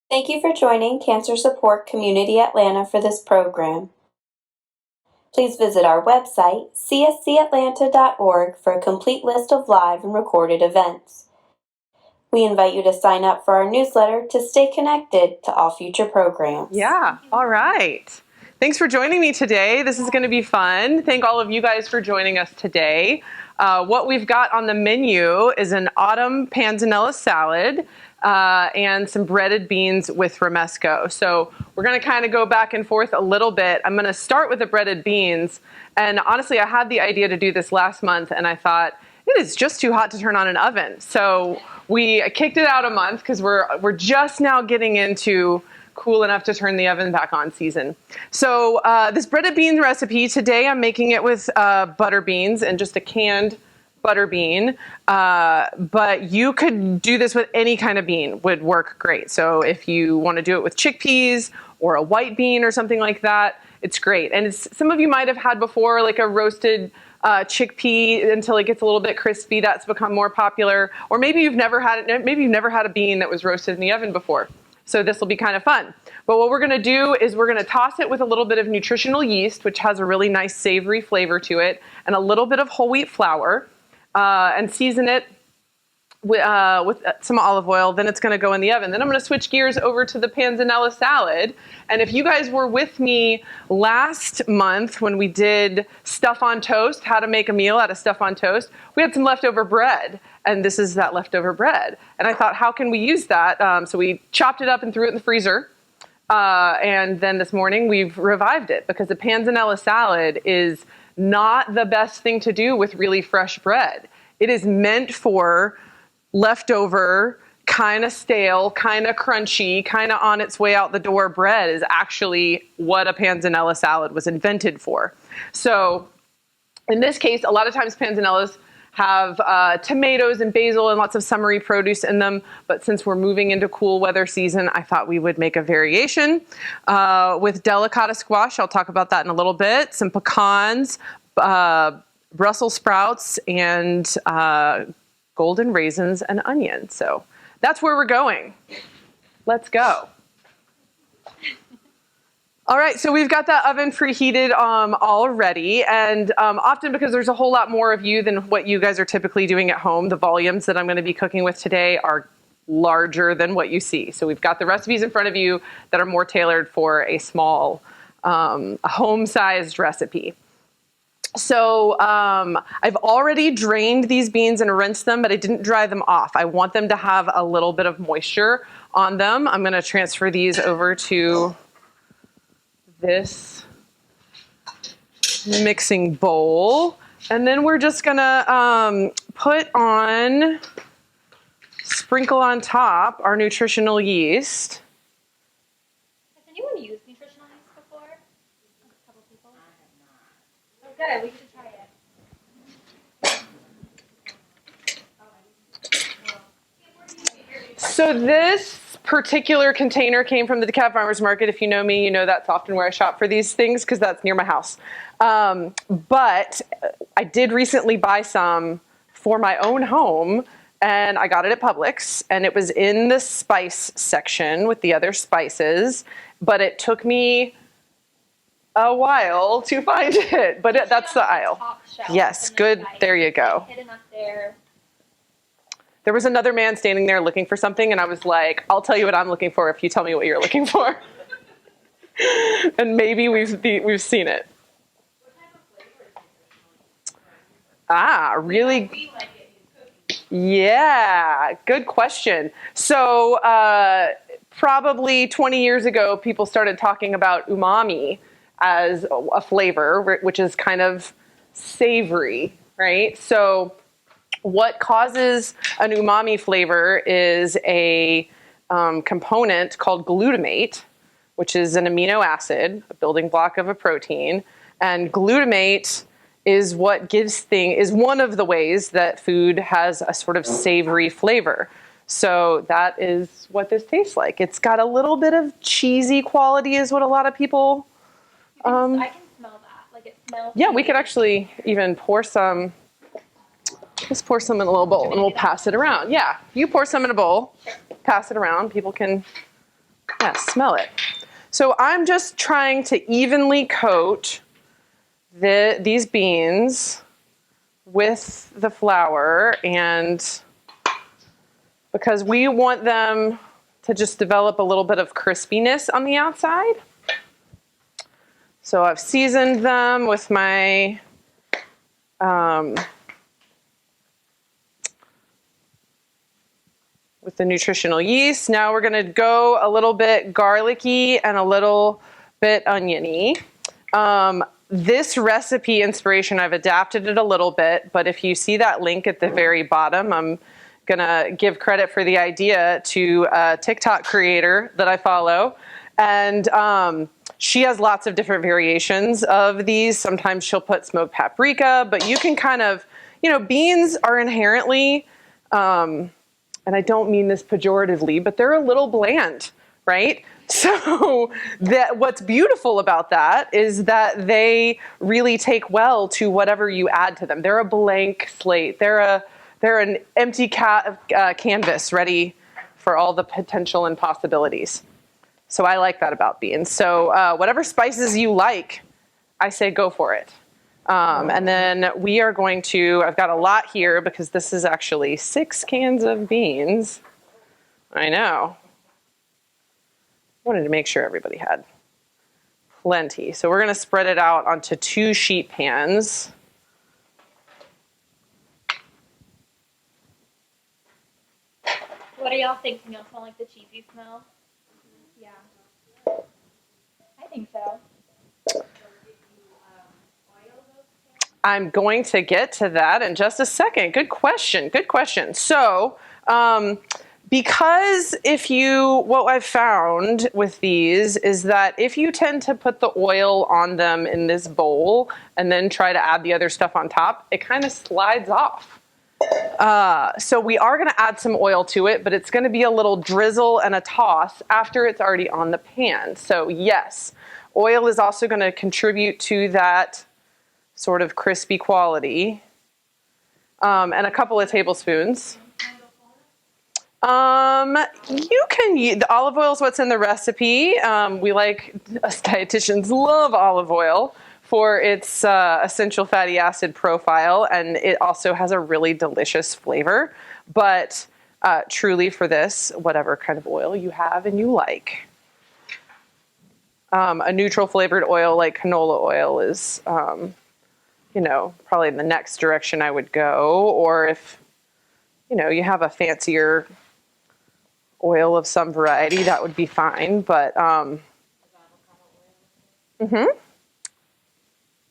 Thank you for joining Cancer Support Community Atlanta for this program. Please visit our website, cscatlanta.org, for a complete list of live and recorded events. We invite you to sign up for our newsletter to stay connected to all future programs. Yeah, all right. Thanks for joining me today. This is going to be fun. Thank all of you guys for joining us today. What we've got on the menu is an autumn panzanella salad and some breaded beans with romesco. So we're going to kind of go back and forth a little bit. I'm going to start with the breaded beans. And honestly, I had the idea to do this last month, and I thought, it is just too hot to turn on an oven. So we kicked it out a month because we're just now getting into cool enough to turn the oven back on season. So this breaded bean recipe, today I'm making it with butter beans and just a canned butter bean. But you could do this with any kind of bean, would work great. So if you want to do it with chickpeas or a white bean or something like that, it's great. And some of you might have had before, like a roasted chickpea until it gets a little bit crispy. That's become more popular. Or maybe you've never had it. Maybe you've never had a bean that was roasted in the oven before. So this will be kind of fun. But what we're going to do is we're going to toss it with a little bit of nutritional yeast, which has a really nice savory flavor to it, and a little bit of whole wheat flour, and season it with some olive oil. Then it's going to go in the oven. Then I'm going to switch gears over to the panzanella salad. And if you guys were with me last month when we did stuff on toast, how to make a meal out of stuff on toast, we had some leftover bread. And this is that leftover bread. And I thought, how can we use that? So we chopped it up and threw it in the freezer. And then this morning we've revived it because the panzanella salad is not the best thing to do with really fresh bread. It is meant for leftover, kind of stale, kind of crunchy, kind of on its way out the door bread is actually what a panzanella salad was invented for. So in this case, a lot of times panzanellas have tomatoes and basil and lots of summery produce in them. But since we're moving into cool weather season, I thought we would make a variation with delicata squash. I'll talk about that in a little bit. Some pecans, Brussels sprouts, and golden raisins and onions. So that's where we're going. Let's go. All right, so we've got that oven preheated already, and often because there's a whole lot more of you than what you guys are typically doing at home, the volumes that I'm going to be cooking with today are larger than what you see. So we've got the recipes in front of you that are more tailored for a small, home-sized recipe. So I've already drained these beans and rinsed them, but I didn't dry them off. I want them to have a little bit of moisture on them. I'm going to transfer these over to this mixing bowl. And then we're just going to sprinkle on top our nutritional yeast. Has anyone used nutritional yeast before? A couple people? I have not. Oh, good. We should try it. So this particular container came from the DeKalb Farmers Market. If you know me, you know that's often where I shop for these things because that's near my house. But I did recently buy some for my own home, and I got it at Publix, and it was in the spice section with the other spices, but it took me a while to find it, but that's the aisle. Yes, good. There you go. Hidden up there. There was another man standing there looking for something, and I was like, I'll tell you what I'm looking for if you tell me what you're looking for. And maybe we've seen it. Really? Yeah, good question. So probably 20 years ago, people started talking about umami as a flavor, which is kind of savory, right? So what causes an umami flavor is a component called glutamate, which is an amino acid, a building block of a protein. And glutamate is is one of the ways that food has a sort of savory flavor. So that is what this tastes like. It's got a little bit of cheesy quality is what a lot of people... I can smell that. Like it smells... Yeah, we could actually even pour some... Let's pour some in a little bowl and we'll pass it around. Yeah, you pour some in a bowl, pass it around. People can Yeah, smell it. So I'm just trying to evenly coat these beans with the flour, and because we want them to just develop a little bit of crispiness on the outside. So I've seasoned them with my with the nutritional yeast. Now we're gonna go a little bit garlicky and a little bit oniony. This recipe inspiration, I've adapted it a little bit, but if you see that link at the very bottom, I'm gonna give credit for the idea to a TikTok creator that I follow. And she has lots of different variations of these. Sometimes she'll put smoked paprika, but you can kind of, beans are inherently, and I don't mean this pejoratively, but they're a little bland, right? So what's beautiful about that is that they really take well to whatever you add to them. They're a blank slate. They're an empty canvas ready for all the potential and possibilities. So I like that about beans. So whatever spices you like, I say go for it. And then we are going to, I've got a lot here because this is actually 6 cans of beans. I know. Wanted to make sure everybody had plenty. So we're going to spread it out onto 2 sheet pans. What are y'all thinking? Y'all smell like the cheesy smell? Yeah. I think so. I'm going to get to that in just a second. Good question. Good question. So, because what I've found with these is that if you tend to put the oil on them in this bowl and then try to add the other stuff on top, it kind of slides off. So we are going to add some oil to it, but it's going to be a little drizzle and a toss after it's already on the pan. So yes, oil is also going to contribute to that sort of crispy quality. And a couple of tablespoons. You can use, the olive oil is what's in the recipe. Us dietitians love olive oil for its essential fatty acid profile, and it also has a really delicious flavor. But truly for this, whatever kind of oil you have and you like. A neutral flavored oil like canola oil is, probably in the next direction I would go. Or if, you have a fancier oil of some variety, that would be fine. But,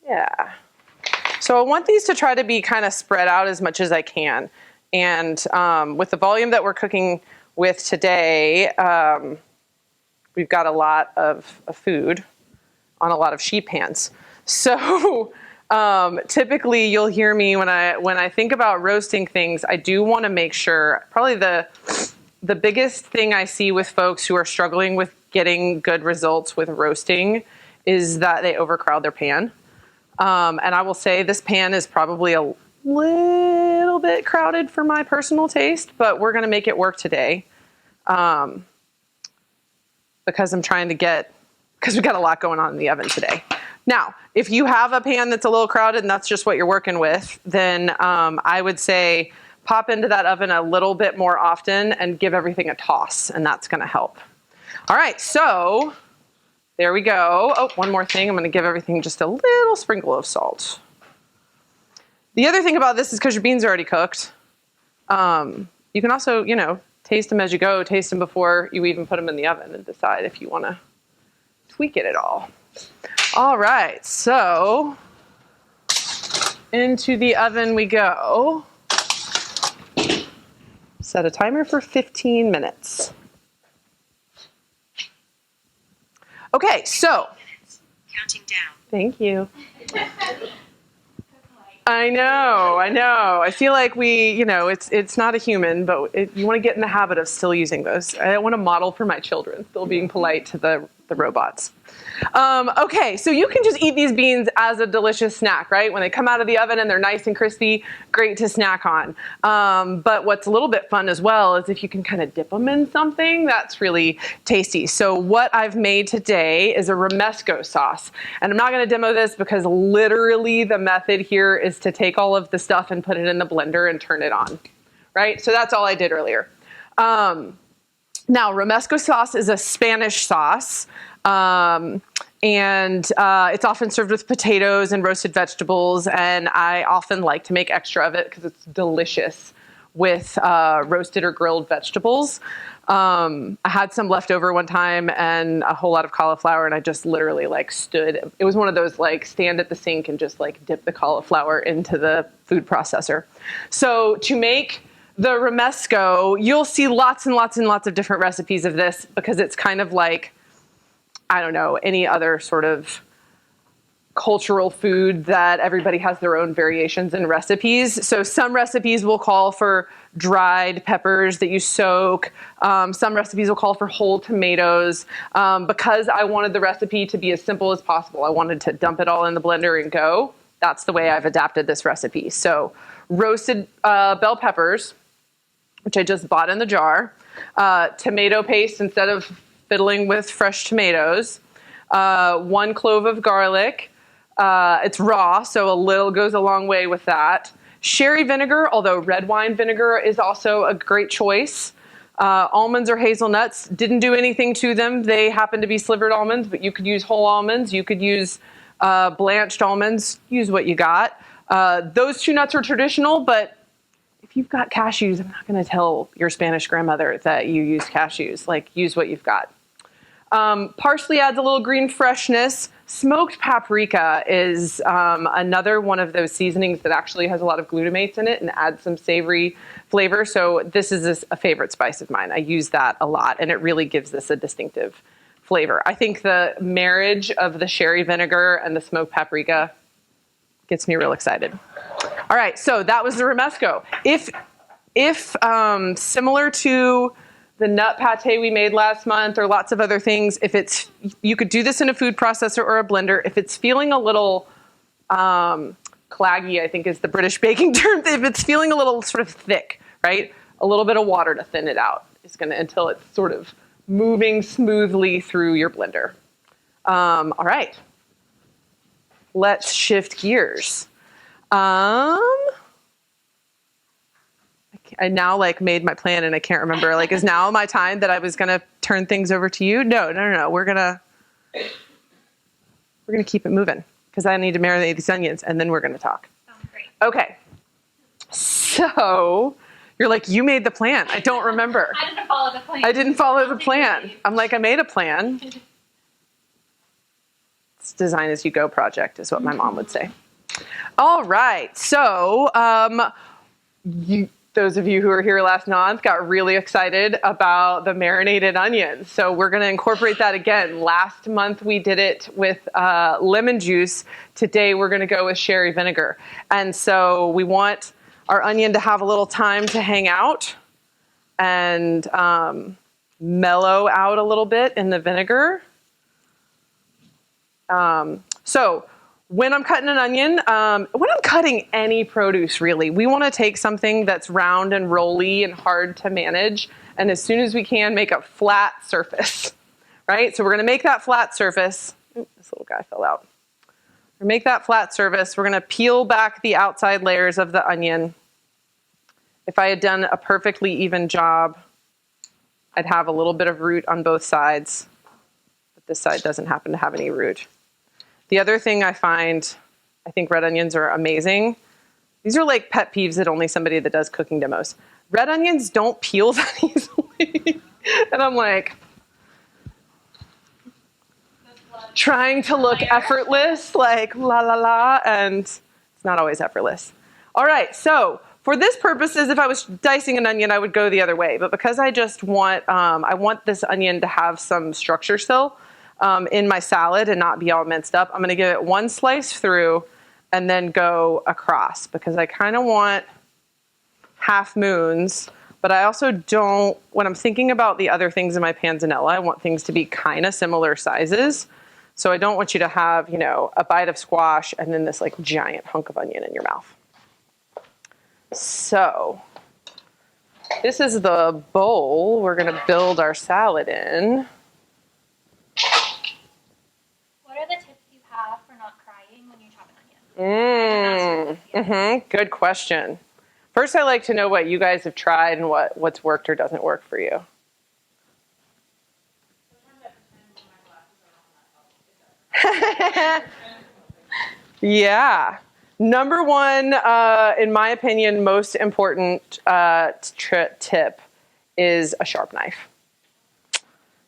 yeah. So I want these to try to be kind of spread out as much as I can. And with the volume that we're cooking with today, we've got a lot of food on a lot of sheet pans. So typically you'll hear me when I think about roasting things, I do want to make sure, probably the biggest thing I see with folks who are struggling with getting good results with roasting is that they overcrowd their pan. And I will say this pan is probably a little bit crowded for my personal taste, but we're going to make it work today. Because we've got a lot going on in the oven today. Now, if you have a pan that's a little crowded and that's just what you're working with, then I would say pop into that oven a little bit more often and give everything a toss, and that's going to help. All right, so there we go. Oh, one more thing. I'm going to give everything just a little sprinkle of salt. The other thing about this is because your beans are already cooked, you can also, taste them as you go, taste them before you even put them in the oven and decide if you want to tweak it at all. All right, so into the oven we go. Set a timer for 15 minutes. Okay, so. Counting down. Thank you. I know. I feel like it's not a human, but you want to get in the habit of still using those. I want to model for my children, still being polite to the the robots. Okay, so you can just eat these beans as a delicious snack, right? When they come out of the oven and they're nice and crispy, great to snack on. But what's a little bit fun as well is if you can kind of dip them in something, that's really tasty. So what I've made today is a romesco sauce. And I'm not going to demo this because literally the method here is to take all of the stuff and put it in the blender and turn it on, right? So that's all I did earlier. Now, romesco sauce is a Spanish sauce, and it's often served with potatoes and roasted vegetables, and I often like to make extra of it because it's delicious with roasted or grilled vegetables. I had some left over one time and a whole lot of cauliflower, and I just literally like stood. It was one of those like stand at the sink and just like dip the cauliflower into the food processor. So to make the romesco, you'll see lots and lots and lots of different recipes of this because it's kind of like, I don't know, any other sort of cultural food that everybody has their own variations and recipes. So some recipes will call for dried peppers that you soak. Some recipes will call for whole tomatoes. Because I wanted the recipe to be as simple as possible, I wanted to dump it all in the blender and go. That's the way I've adapted this recipe. So roasted bell peppers, which I just bought in the jar, tomato paste instead of fiddling with fresh tomatoes, 1 clove of garlic. It's raw, so a little goes a long way with that. Sherry vinegar, although red wine vinegar is also a great choice. Almonds or hazelnuts, didn't do anything to them. They happen to be slivered almonds, but you could use whole almonds. You could use blanched almonds. Use what you got. Those 2 nuts are traditional, but if you've got cashews, I'm not going to tell your Spanish grandmother that you use cashews. Like, use what you've got. Parsley adds a little green freshness. Smoked paprika is another one of those seasonings that actually has a lot of glutamates in it and adds some savory flavor. So this is a favorite spice of mine. I use that a lot, and it really gives this a distinctive flavor. I think the marriage of the sherry vinegar and the smoked paprika gets me real excited. All right, so that was the romesco. If similar to the nut pate we made last month or lots of other things, you could do this in a food processor or a blender. If it's feeling a little claggy, I think is the British baking term. If it's feeling a little sort of thick, right? A little bit of water to thin it out until it's sort of moving smoothly through your blender. All right, let's shift gears. I now made my plan and I can't remember. Is now my time that I was going to turn things over to you? No. We're going to keep it moving because I need to marinate these onions and then we're going to talk. Sounds great. Okay. So you're like, you made the plan. I don't remember. I didn't follow the plan. I didn't follow the plan. I'm like, I made a plan. It's design as you go project is what my mom would say. All right. So, those of you who were here last month got really excited about the marinated onions. So we're going to incorporate that again. Last month we did it with lemon juice. Today we're going to go with sherry vinegar. And so we want our onion to have a little time to hang out and mellow out a little bit in the vinegar. So when I'm cutting an onion, when I'm cutting any produce really, we want to take something that's round and rolly and hard to manage, and as soon as we can, make a flat surface, right? So we're going to make that flat surface. Ooh, this little guy fell out. We're going to make that flat surface. We're going to peel back the outside layers of the onion. If I had done a perfectly even job, I'd have a little bit of root on both sides, but this side doesn't happen to have any root. The other thing I think red onions are amazing. These are like pet peeves that only somebody that does cooking demos. Red onions don't peel that easily. And I'm like, trying to look effortless, like la la la, and it's not always effortless. All right, so for this purposes, if I was dicing an onion, I would go the other way. But because I just want, I want this onion to have some structure still, in my salad and not be all minced up, I'm going to give it one slice through and then go across because I kind of want half moons But I also don't, when I'm thinking about the other things in my panzanella, I want things to be kind of similar sizes. So I don't want you to have, you know, a bite of squash and then this like giant hunk of onion in your mouth. So this is the bowl we're going to build our salad in. What are the tips you have for not crying when you chop an onion? Good question. First, I like to know what you guys have tried and what's worked or doesn't work for you. Yeah. Number one, in my opinion, most important tip is a sharp knife.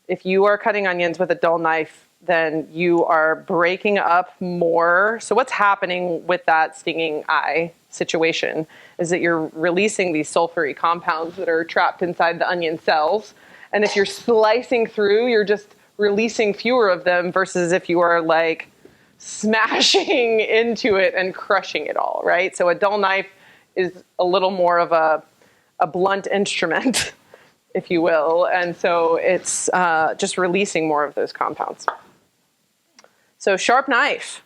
If you are cutting onions with a dull knife, then you are breaking up more. So what's happening with that stinging eye situation is that you're releasing these sulfury compounds that are trapped inside the onion cells. And if you're slicing through, you're just releasing fewer of them versus if you are like smashing into it and crushing it all, right? So a dull knife is a little more of a blunt instrument, if you will. And so it's just releasing more of those compounds. So sharp knife.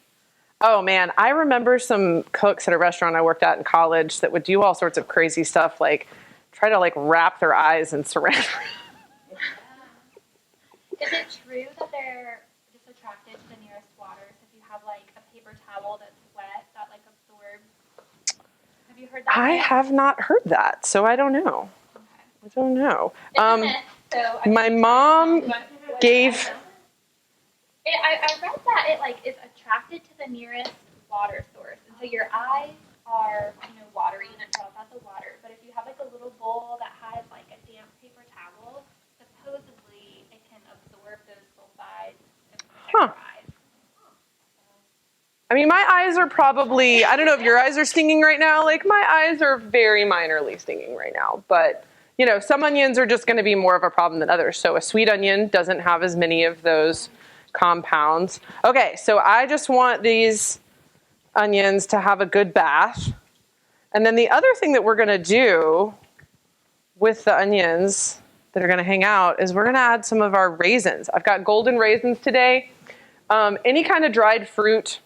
Oh man, I remember some cooks at a restaurant I worked at in college that would do all sorts of crazy stuff, like try to like wrap their eyes in saran wrap. Is it true that they're just attracted to the nearest water? So if you have like a paper towel that's wet, that like absorbs. Have you heard that? I have not heard that, so I don't know. Okay. I don't know. It's a myth, so My mom gave. I read that it like is attracted to the nearest water source, and so your eyes are watery and it draws out the water. But if you have like a little bowl that has like a damp paper towel, supposedly it can absorb those sulfides and protect your eyes. I mean, my eyes are probably, I don't know if your eyes are stinging right now. Like my eyes are very minorly stinging right now, but you know, some onions are just going to be more of a problem than others. So a sweet onion doesn't have as many of those compounds. Okay, so I just want these onions to have a good bath. And then the other thing that we're going to do with the onions that are going to hang out is we're going to add some of our raisins. I've got golden raisins today. Any kind of dried fruit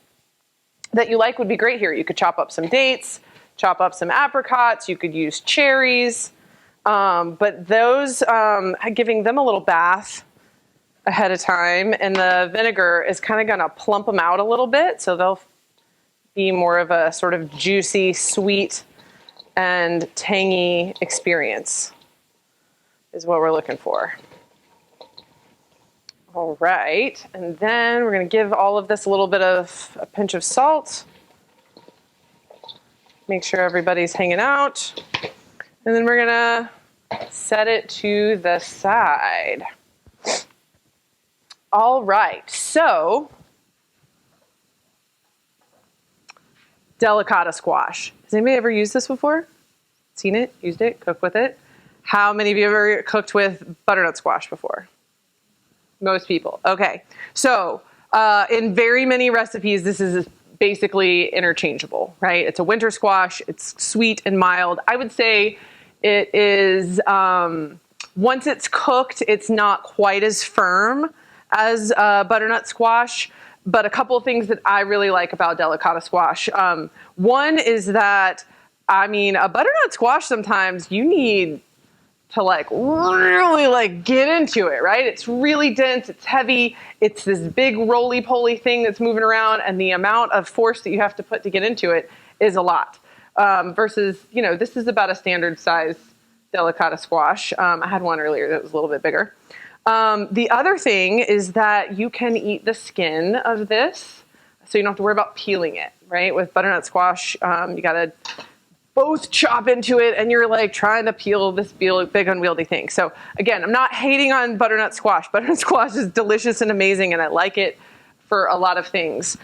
that you like would be great here. You could chop up some dates, chop up some apricots, you could use cherries. But those, giving them a little bath ahead of time, and the vinegar is kind of going to plump them out a little bit, so they'll be more of a sort of juicy, sweet, and tangy experience is what we're looking for. All right, and then we're going to give all of this a little bit of a pinch of salt. Make sure everybody's hanging out. And then we're going to set it to the side. All right, so delicata squash. Has anybody ever used this before? Seen it, used it, cooked with it? How many of you have ever cooked with butternut squash before? Most people. Okay, so in very many recipes, this is basically interchangeable, right? It's a winter squash. It's sweet and mild. I would say it is, once it's cooked, it's not quite as firm as butternut squash, but a couple of things that I really like about delicata squash. One is that, I mean, a butternut squash, sometimes you need to like really like get into it, right? It's really dense, it's heavy, it's this big roly-poly thing that's moving around, and the amount of force that you have to put to get into it is a lot. Versus, you know, this is about a standard size delicata squash. I had one earlier that was a little bit bigger. The other thing is that you can eat the skin of this, so you don't have to worry about peeling it, right? With butternut squash, you gotta both chop into it, and you're like trying to peel this big unwieldy thing. So again, I'm not hating on butternut squash. Butternut squash is delicious and amazing, and I like it for a lot of things.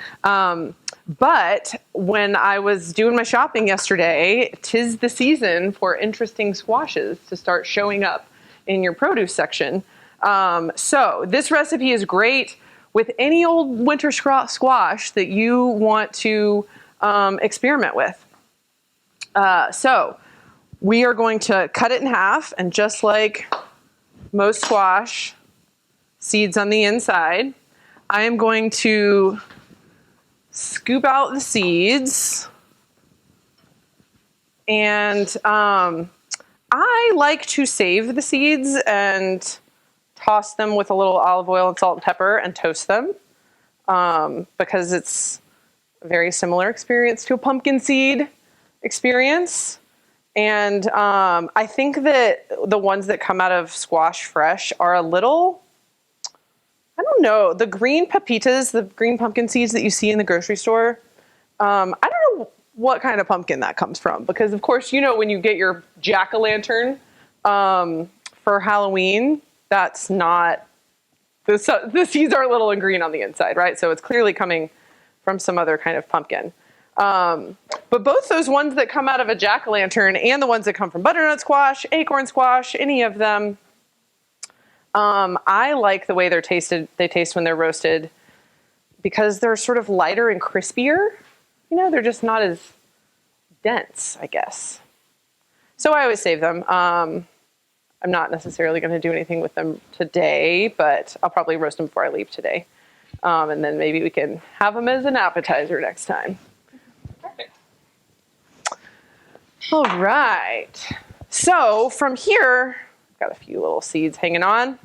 But when I was doing my shopping yesterday, 'tis the season for interesting squashes to start showing up in your produce section. So this recipe is great with any old winter squash that you want to experiment with. So we are going to cut it in half, and just like most squash, seeds on the inside, I am going to scoop out the seeds. And I like to save the seeds and toss them with a little olive oil and salt and pepper and toast them, because it's a very similar experience to a pumpkin seed experience. And I think that the ones that come out of squash fresh are a little, I don't know, the green pepitas, the green pumpkin seeds that you see in the grocery store. I don't know what kind of pumpkin that comes from, because of course, when you get your jack-o'-lantern for Halloween, that's not, the seeds are little and green on the inside, right? So it's clearly coming from some other kind of pumpkin. But both those ones that come out of a jack-o'-lantern and the ones that come from butternut squash, acorn squash, any of them, I like the way they taste when they're roasted, because they're sort of lighter and crispier. They're just not as dense, I guess. So I always save them. I'm not necessarily going to do anything with them today, but I'll probably roast them before I leave today. And then maybe we can have them as an appetizer next time. Perfect. All right. So from here, I've got a few little seeds hanging on.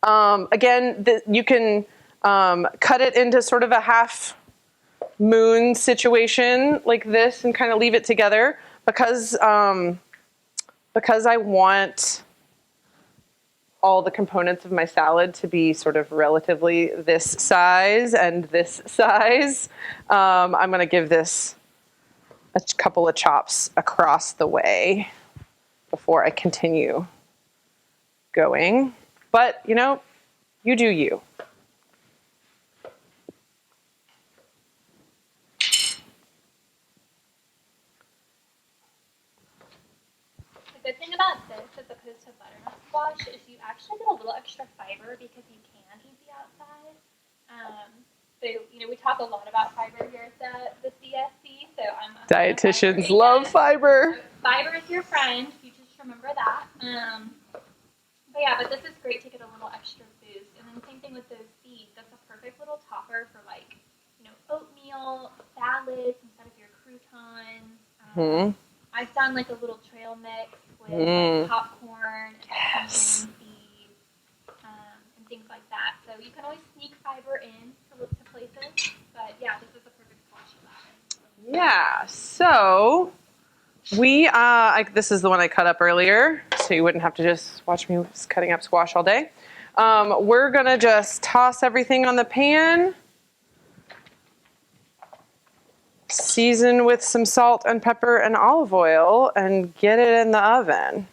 Again, you can cut it into sort of a half moon situation like this and kind of leave it together, because I want all the components of my salad to be sort of relatively this size and this size. I'm going to give this a couple of chops across the way before I continue going. But, you do you. The good thing about this, as opposed to butternut squash, is you actually get a little extra fiber because you can eat the outside. So, we talk a lot about fiber here at the CSC. So Dietitians love fiber. Fiber is your friend. You just remember that. But this is great to get a little extra boost. And then same thing with those seeds. That's a perfect little topper for oatmeal, salads instead of your croutons. I've done like a little trail mix with popcorn and pumpkin seeds and things like that. So you can always sneak fiber in to places. But yeah, this is a perfect squash salad. Yeah. So this is the one I cut up earlier, so you wouldn't have to just watch me cutting up squash all day. We're gonna just toss everything on the pan. Season with some salt and pepper and olive oil and get it in the oven.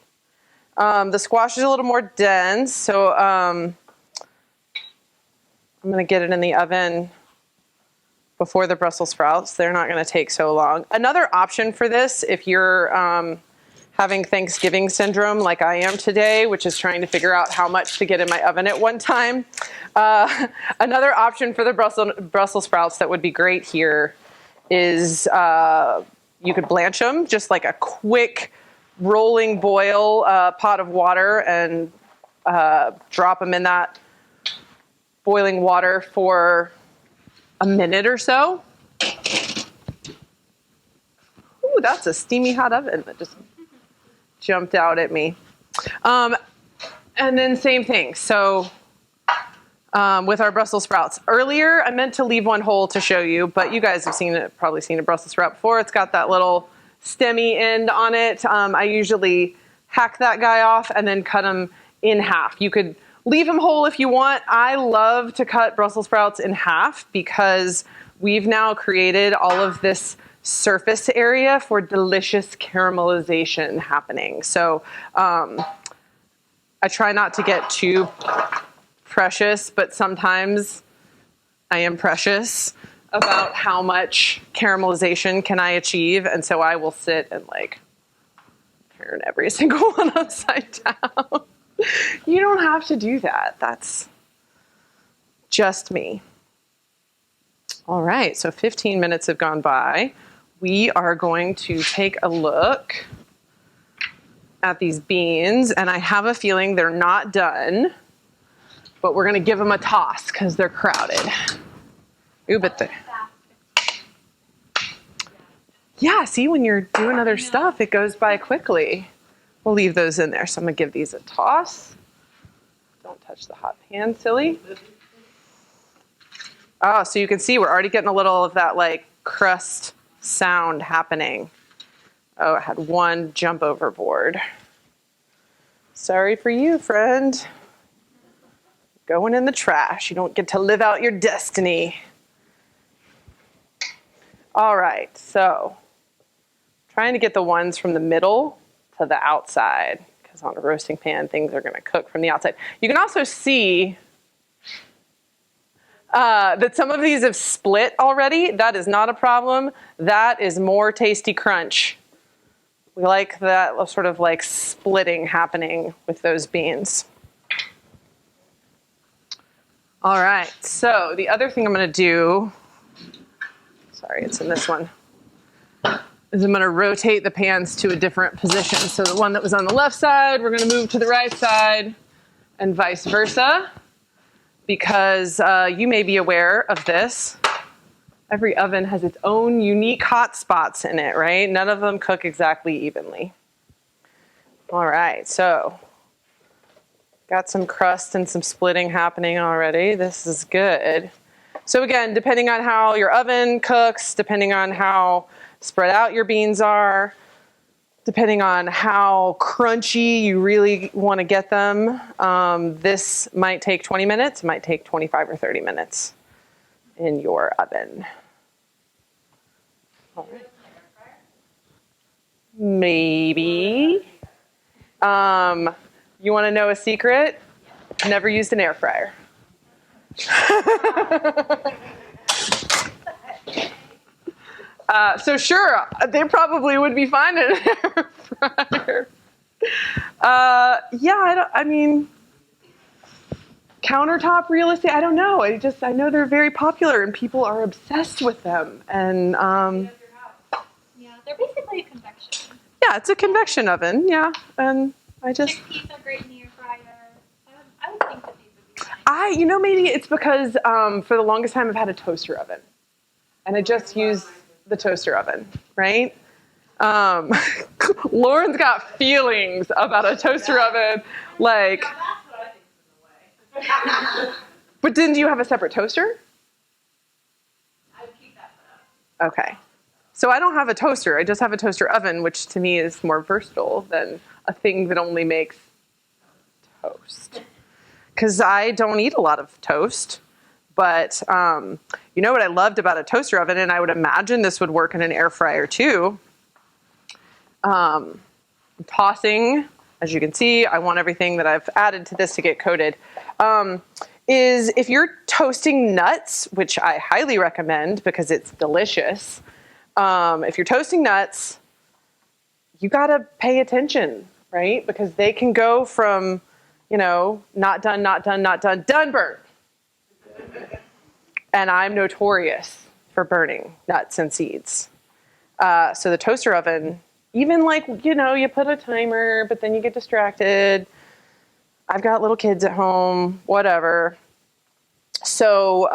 The squash is a little more dense, so I'm going to get it in the oven before the Brussels sprouts. They're not going to take so long. Another option for this, if you're having Thanksgiving syndrome like I am today, which is trying to figure out how much to get in my oven at one time, another option for the Brussels sprouts that would be great here is you could blanch them, just like a quick rolling boil pot of water, and drop them in that boiling water for a minute or so. Ooh, that's a steamy hot oven that just jumped out at me. And then same thing. So with our Brussels sprouts. Earlier, I meant to leave one whole to show you, but you guys have probably seen a Brussels sprout before. It's got that little stemmy end on it. I usually hack that guy off and then cut them in half. You could leave them whole if you want. I love to cut Brussels sprouts in half because we've now created all of this surface area for delicious caramelization happening. So I try not to get too precious, but sometimes I am precious about how much caramelization can I achieve, and so I will sit and turn every single one upside down. You don't have to do that. That's just me. All right, so 15 minutes have gone by. We are going to take a look at these beans, and I have a feeling they're not done, but we're gonna give them a toss because they're crowded. Ooh, but yeah, see, when you're doing other stuff, it goes by quickly. We'll leave those in there. So I'm gonna give these a toss. Don't touch the hot pan, silly. Oh, so you can see we're already getting a little of that like crust sound happening. Oh, I had one jump overboard. Sorry for you, friend. Going in the trash. You don't get to live out your destiny. All right, so trying to get the ones from the middle to the outside, because on a roasting pan, things are going to cook from the outside. You can also see that some of these have split already. That is not a problem. That is more tasty crunch. We like that sort of like splitting happening with those beans. All right, so the other thing I'm going to do, sorry, it's in this one, is I'm going to rotate the pans to a different position. So the one that was on the left side, we're going to move to the right side, and vice versa, because you may be aware of this. Every oven has its own unique hot spots in it, right? None of them cook exactly evenly. All right, so got some crust and some splitting happening already. This is good. So again, depending on how your oven cooks, depending on how spread out your beans are, depending on how crunchy you really want to get them, this might take 20 minutes, might take 25 or 30 minutes in your oven. All right. Maybe. You want to know a secret? Never used an air fryer. So sure, they probably would be fine in an air fryer. Yeah, I mean, countertop real estate, I don't know. I know they're very popular and people are obsessed with them. And Yeah, they're basically a convection. yeah, it's a convection oven, yeah. And Chickpeas are great in the air fryer. I would think that these would be fine. maybe it's because for the longest time I've had a toaster oven. And I just use the toaster oven, right? Lauren's got feelings about a toaster oven, like. But didn't you have a separate toaster? I would keep that put up. Okay. So I don't have a toaster. I just have a toaster oven, which to me is more versatile than a thing that only makes toast. Because I don't eat a lot of toast. But you know what I loved about a toaster oven, and I would imagine this would work in an air fryer too. Tossing, as you can see, I want everything that I've added to this to get coated. Is if you're toasting nuts, which I highly recommend because it's delicious. If you're toasting nuts, you gotta pay attention, right? Because they can go from, not done, not done, not done, done, burnt. And I'm notorious for burning nuts and seeds. So the toaster oven, even you put a timer, but then you get distracted. I've got little kids at home, whatever. So,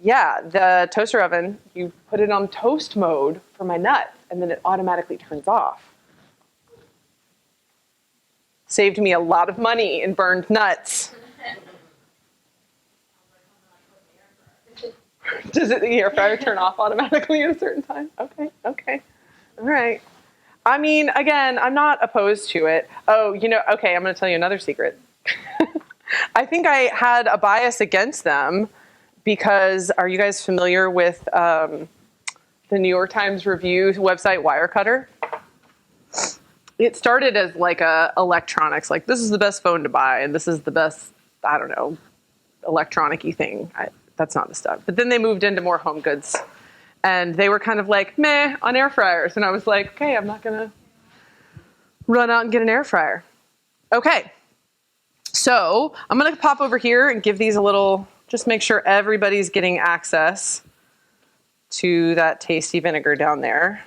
the toaster oven, you put it on toast mode for my nut, and then it automatically turns off. Saved me a lot of money in burned nuts. Does the air fryer turn off automatically at a certain time? Okay. All right. I mean, again, I'm not opposed to it. Oh, okay, I'm going to tell you another secret. I think I had a bias against them because, are you guys familiar with the New York Times Review website Wirecutter? It started as like electronics, like this is the best phone to buy and this is the best, I don't know, electronic-y thing. That's not the stuff. But then they moved into more home goods. And they were kind of like, meh, on air fryers. And I was like, okay, I'm not going to run out and get an air fryer. Okay. So I'm going to pop over here and give these a little, just make sure everybody's getting access to that tasty vinegar down there.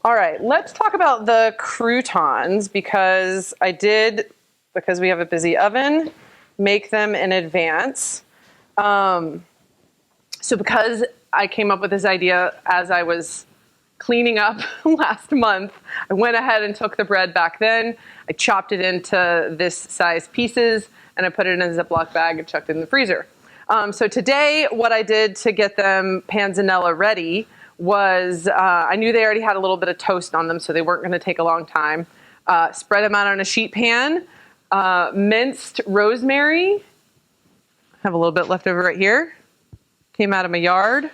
All right, let's talk about the croutons because we have a busy oven, make them in advance. So because I came up with this idea as I was cleaning up last month, I went ahead and took the bread back then. I chopped it into this size pieces and I put it in a Ziploc bag and chucked it in the freezer. So today, what I did to get them panzanella ready was I knew they already had a little bit of toast on them, so they weren't going to take a long time. Spread them out on a sheet pan, minced rosemary. I have a little bit left over right here. Came out of my yard.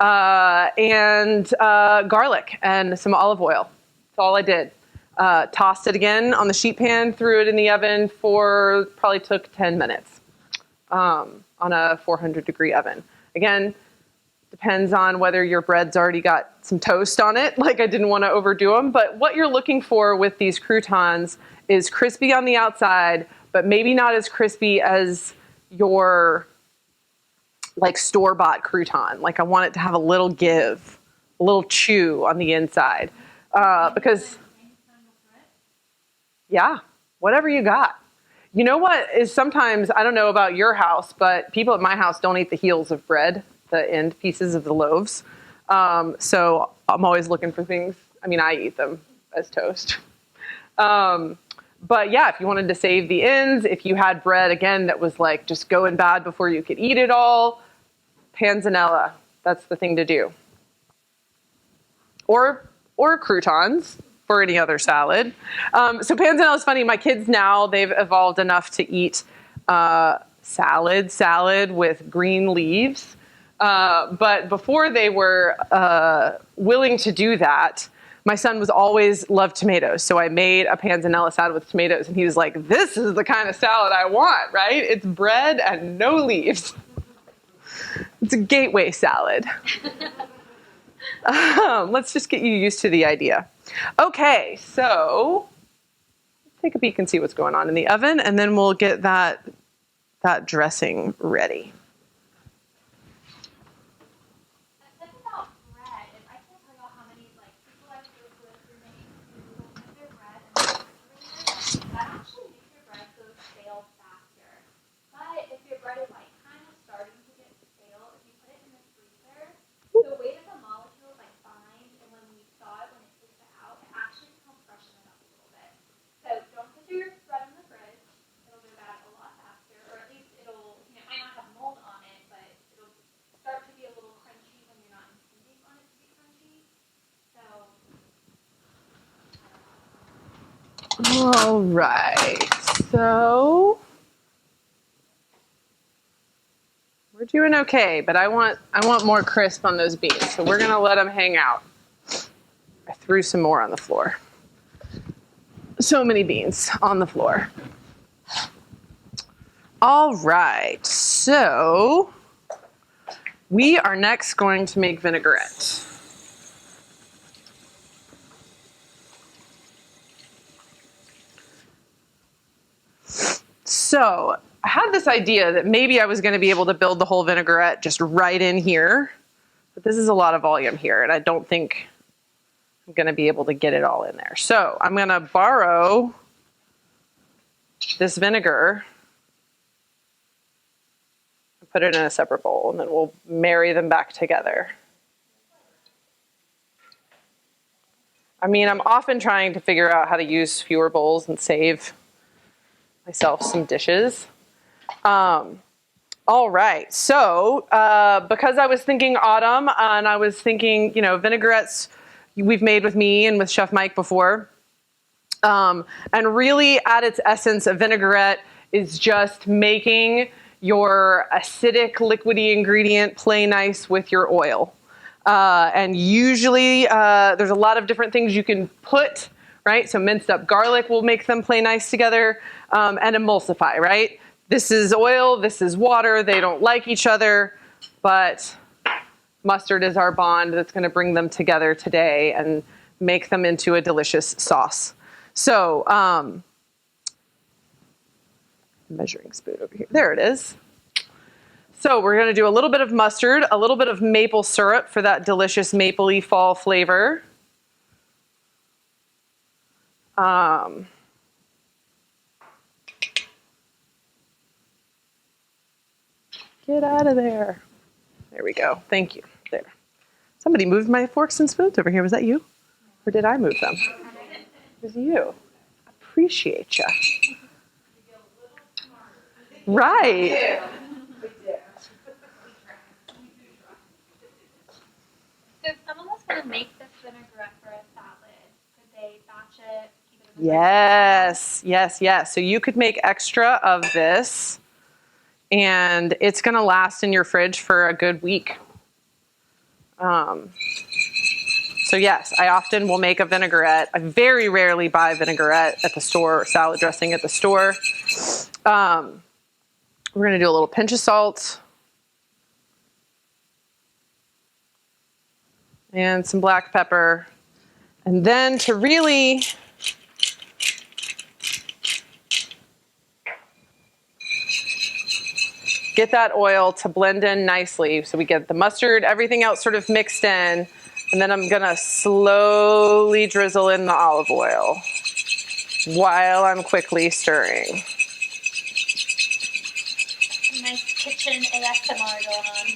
And garlic and some olive oil. That's all I did. Tossed it again on the sheet pan, threw it in the oven for probably took 10 minutes on a 400-degree oven. Again, depends on whether your bread's already got some toast on it. Like I didn't want to overdo them. But what you're looking for with these croutons is crispy on the outside, but maybe not as crispy as your like store-bought crouton. Like I want it to have a little give, a little chew on the inside. Because, yeah, whatever you got. You know what is sometimes, I don't know about your house, but people at my house don't eat the heels of bread, the end pieces of the loaves. So I'm always looking for things. I mean, I eat them as toast. But yeah, if you wanted to save the ends, if you had bread, again, that was like just going bad before you could eat it all, panzanella, that's the thing to do. Or croutons for any other salad. So panzanella is funny. My kids now, they've evolved enough to eat salad with green leaves. But before they were willing to do that, my son was always loved tomatoes. So I made a panzanella salad with tomatoes. And he was like, this is the kind of salad I want, right? It's bread and no leaves. It's a gateway salad. Let's just get you used to the idea. Okay, so let's take a peek and see what's going on in the oven, and then we'll get that dressing ready. Let's talk about bread. I can't tell y'all how many people I've worked with who make their bread and that actually makes your bread go stale faster. But if your bread is kind of starting to get stale, if you put it in the freezer, the way that the molecules bind, and when we saw it when it takes it out, it actually can freshen it up a little bit. So don't put your bread in the fridge. It'll go bad a lot faster, or at least it'll, it might not have mold on it, but it'll start to be a little crunchy when you're not intending on it to be crunchy. So, All right, so we're doing okay, but I want more crisp on those beans, so we're gonna let them hang out. I threw some more on the floor. So many beans on the floor. All right, so we are next going to make vinaigrette. So I had this idea that maybe I was going to be able to build the whole vinaigrette just right in here, but this is a lot of volume here, and I don't think I'm going to be able to get it all in there. So I'm going to borrow this vinegar and put it in a separate bowl, and then we'll marry them back together. I mean, I'm often trying to figure out how to use fewer bowls and save myself some dishes. All right, so because I was thinking autumn and I was thinking, vinaigrettes we've made with me and with Chef Mike before. And really at its essence, a vinaigrette is just making your acidic liquidy ingredient play nice with your oil. And usually there's a lot of different things you can put, right? So minced up garlic will make them play nice together, and emulsify, right? This is oil, this is water, they don't like each other, but mustard is our bond that's gonna bring them together today and make them into a delicious sauce. So, measuring spoon over here, there it is. So we're gonna do a little bit of mustard, a little bit of maple syrup for that delicious mapley fall flavor. Get out of there. There we go. Thank you. There. Somebody moved my forks and spoons over here. Was that you? Or did I move them? It was you. Appreciate you. Right. So if someone was going to make this vinaigrette for a salad, could they batch it, keep it in the Yes, yes, yes. So you could make extra of this, and it's going to last in your fridge for a good week. So yes, I often will make a vinaigrette. I very rarely buy vinaigrette at the store or salad dressing at the store. We're going to do a little pinch of salt and some black pepper. And then to really get that oil to blend in nicely, so we get the mustard, everything else sort of mixed in, and then I'm gonna slowly drizzle in the olive oil while I'm quickly stirring. Some nice kitchen ASMR going on.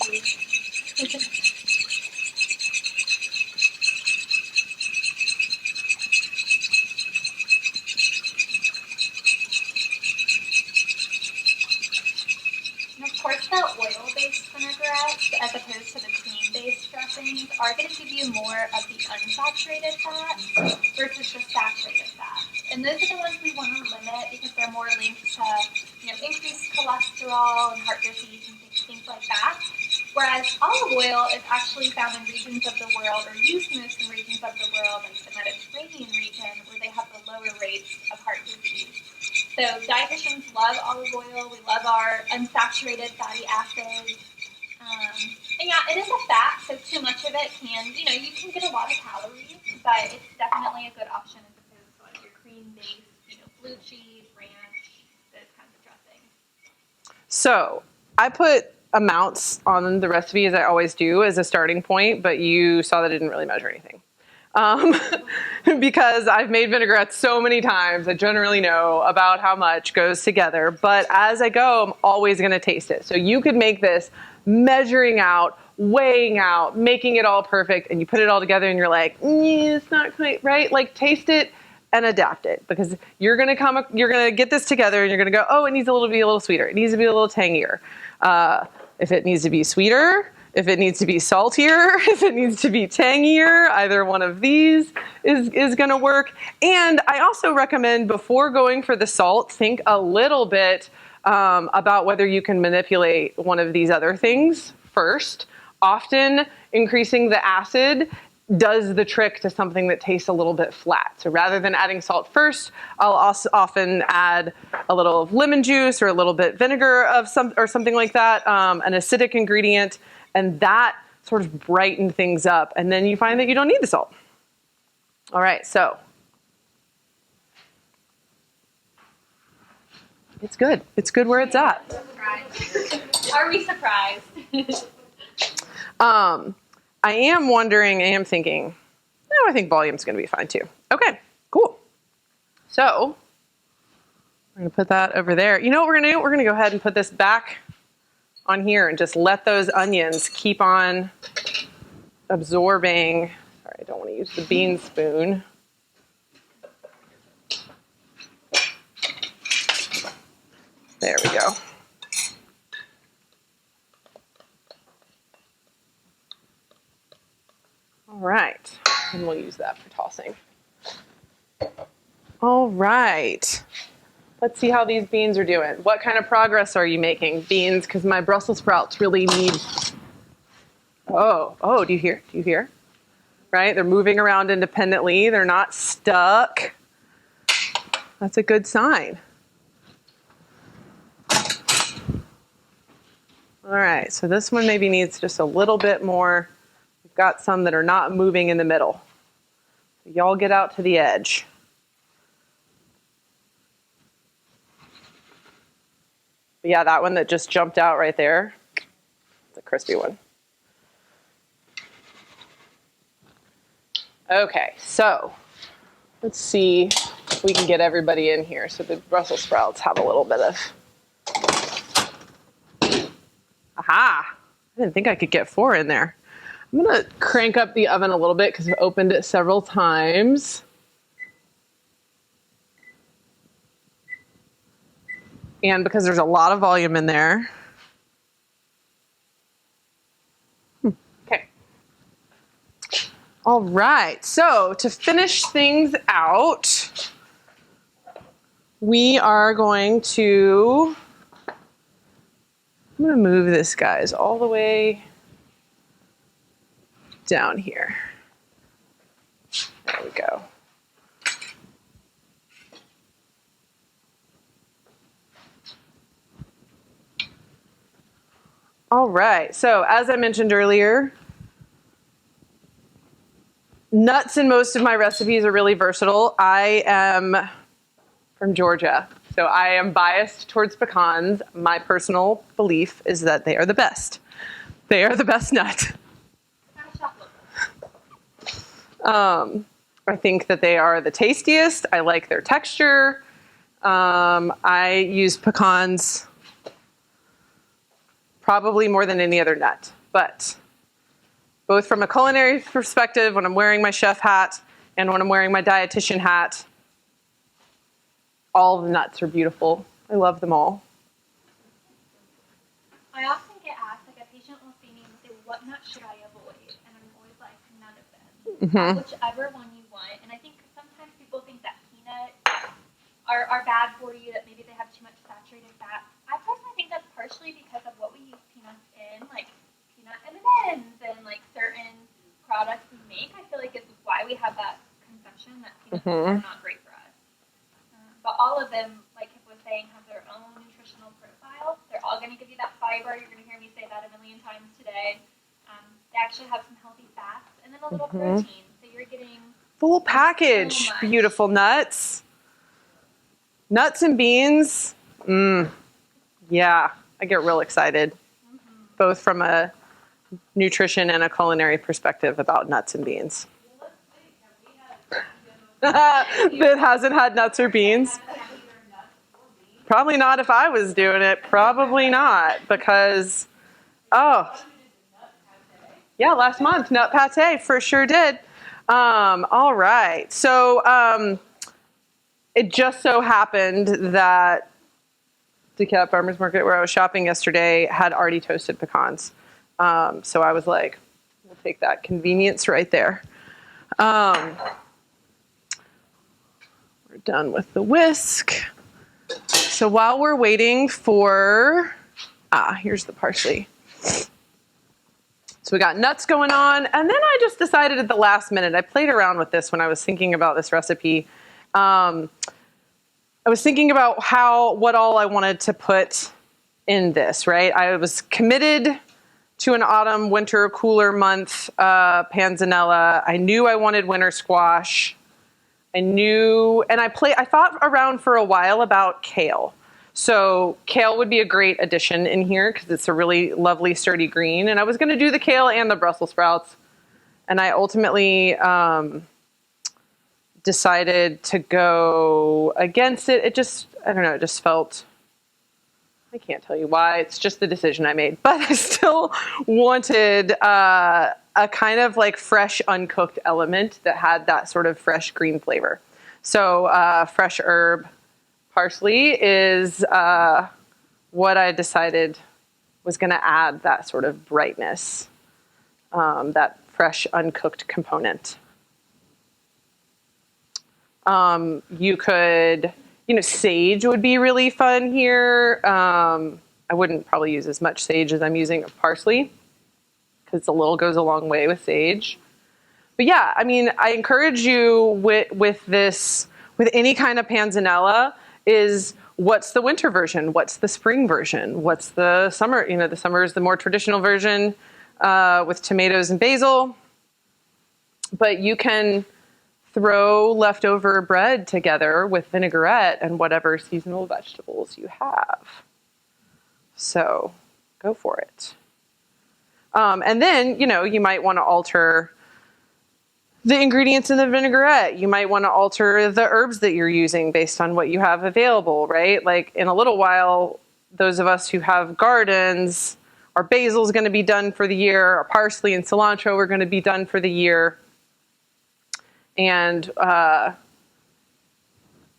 And of course, the oil-based vinaigrettes, as opposed to the cream-based dressings, are going to give you more of the unsaturated fat versus the saturated fat. And those are the ones we want to limit because they're more linked to, increased cholesterol and heart disease and things like that. Whereas olive oil is actually found in regions of the world, or used most in regions of the world, like the Mediterranean region, where they have the lower rates of heart disease. So dietitians love olive oil. We love our unsaturated fatty acids. And yeah, it is a fat, so too much of it can, you can get a lot of calories, but it's definitely a good option as opposed to like your cream-based, blue cheese, ranch, those kinds of dressings. So I put amounts on the recipe, as I always do, as a starting point, but you saw that I didn't really measure anything. Because I've made vinaigrettes so many times, I generally know about how much goes together, but as I go, I'm always going to taste it. So you could make this measuring out, weighing out, making it all perfect, and you put it all together and you're like, it's not quite right. Like, taste it and adapt it, because you're going to get this together and you're going to go, oh, it needs be a little sweeter. It needs to be a little tangier. If it needs to be sweeter, if it needs to be saltier, if it needs to be tangier, either one of these is going to work. And I also recommend, before going for the salt, think a little bit about whether you can manipulate one of these other things first. Often increasing the acid does the trick to something that tastes a little bit flat. So rather than adding salt first, I'll also often add a little lemon juice or a little bit vinegar or something like that, an acidic ingredient, and that sort of brightened things up. And then you find that you don't need the salt. All right, so it's good. It's good where it's at. Are we surprised? I am thinking, no, I think volume's going to be fine too. Okay, cool. So we're going to put that over there. You know what we're going to do? We're going to go ahead and put this back on here and just let those onions keep on absorbing. Sorry, I don't want to use the bean spoon. There we go. All right, and we'll use that for tossing. All right, let's see how these beans are doing. What kind of progress are you making? Beans, because my Brussels sprouts really need, oh, do you hear? Do you hear? Right, they're moving around independently. They're not stuck. That's a good sign. All right, so this one maybe needs just a little bit more. We've got some that are not moving in the middle. Y'all get out to the edge. But yeah, that one that just jumped out right there, it's a crispy one. Okay, so let's see if we can get everybody in here. So the Brussels sprouts have a little bit of... Aha! I didn't think I could get 4 in there. I'm going to crank up the oven a little bit because I've opened it several times. And because there's a lot of volume in there. Okay. All right. So to finish things out, we are going to... I'm going to move this, guys, all the way down here. There we go. All right, so as I mentioned earlier, nuts in most of my recipes are really versatile. I am from Georgia, so I am biased towards pecans. My personal belief is that they are the best. They are the best nut. I think that they are the tastiest. I like their texture. I use pecans probably more than any other nut, but both from a culinary perspective, when I'm wearing my chef hat and when I'm wearing my dietitian hat, all the nuts are beautiful. I love them all. I often get asked, like a patient will see me and say, what nut should I avoid? And I'm always like, none of them. Whichever one you want. And I think sometimes people think that peanuts are bad for you, that maybe they have too much saturated fat. I personally think that's partially because of what we use peanuts in, like peanut M&Ms and like certain products we make. I feel like it's why we have that conception that peanuts are not great for us. But all of them, like Kip was saying, have their own nutritional profile. They're all going to give you that fiber. You're going to hear me say that a million times today. They actually have some healthy fats and then a little protein. So you're getting full package, so beautiful nuts. Nuts and beans. Yeah, I get real excited, both from a nutrition and a culinary perspective about nuts and beans. That hasn't had nuts or beans. Probably not if I was doing it. Probably not, because, yeah, last month, nut pate for sure did. All right. So it just so happened that DeKalb Farmers Market, where I was shopping yesterday, had already toasted pecans. So I was like, we'll take that convenience right there. We're done with the whisk. So while we're waiting for, here's the parsley. So we got nuts going on, and then I just decided at the last minute, I played around with this when I was thinking about this recipe. I was thinking about what all I wanted to put in this, right? I was committed to an autumn, winter, cooler month panzanella. I knew I wanted winter squash. I thought around for a while about kale. So kale would be a great addition in here because it's a really lovely sturdy green. And I was going to do the kale and the Brussels sprouts. And I ultimately decided to go against it. It just, I don't know, it just felt, I can't tell you why. It's just the decision I made. But I still wanted a kind of like fresh, uncooked element that had that sort of fresh green flavor. So fresh herb parsley is what I decided was going to add that sort of brightness, that fresh, uncooked component. You could, sage would be really fun here. I wouldn't probably use as much sage as I'm using of parsley because a little goes a long way with sage. But yeah, I mean, I encourage you with any kind of panzanella is what's the winter version? What's the spring version? What's the summer? The summer is the more traditional version with tomatoes and basil. But you can throw leftover bread together with vinaigrette and whatever seasonal vegetables you have. So go for it. And then, you might want to alter the ingredients in the vinaigrette. You might want to alter the herbs that you're using based on what you have available, right? Like in a little while, those of us who have gardens, our basil is going to be done for the year. Our parsley and cilantro are going to be done for the year. And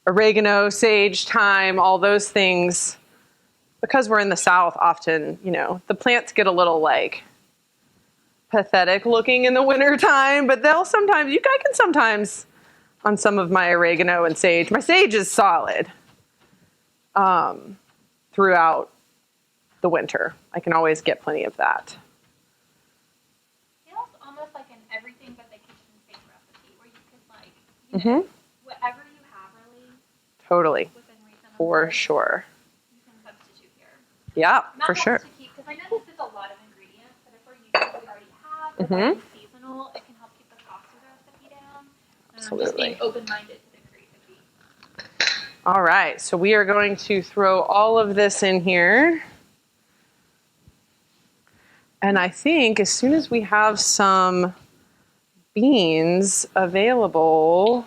oregano, sage, thyme, all those things. Because we're in the South, often, you know, the plants get a little like pathetic looking in the winter time, but they'll sometimes, I can sometimes, on some of my oregano and sage, my sage is solid throughout the winter. I can always get plenty of that. It's almost like an everything but the kitchen sink recipe where you could like, you know, whatever you have really. Totally. Within reason. For sure. You can substitute here. Yeah, Not for sure. Because I know this is a lot of ingredients, but if we're using what we already have, or seasonal, it can help keep the cost of the recipe down. Absolutely. Just being open-minded to the creativity. All right, so we are going to throw all of this in here. And I think as soon as we have some beans available,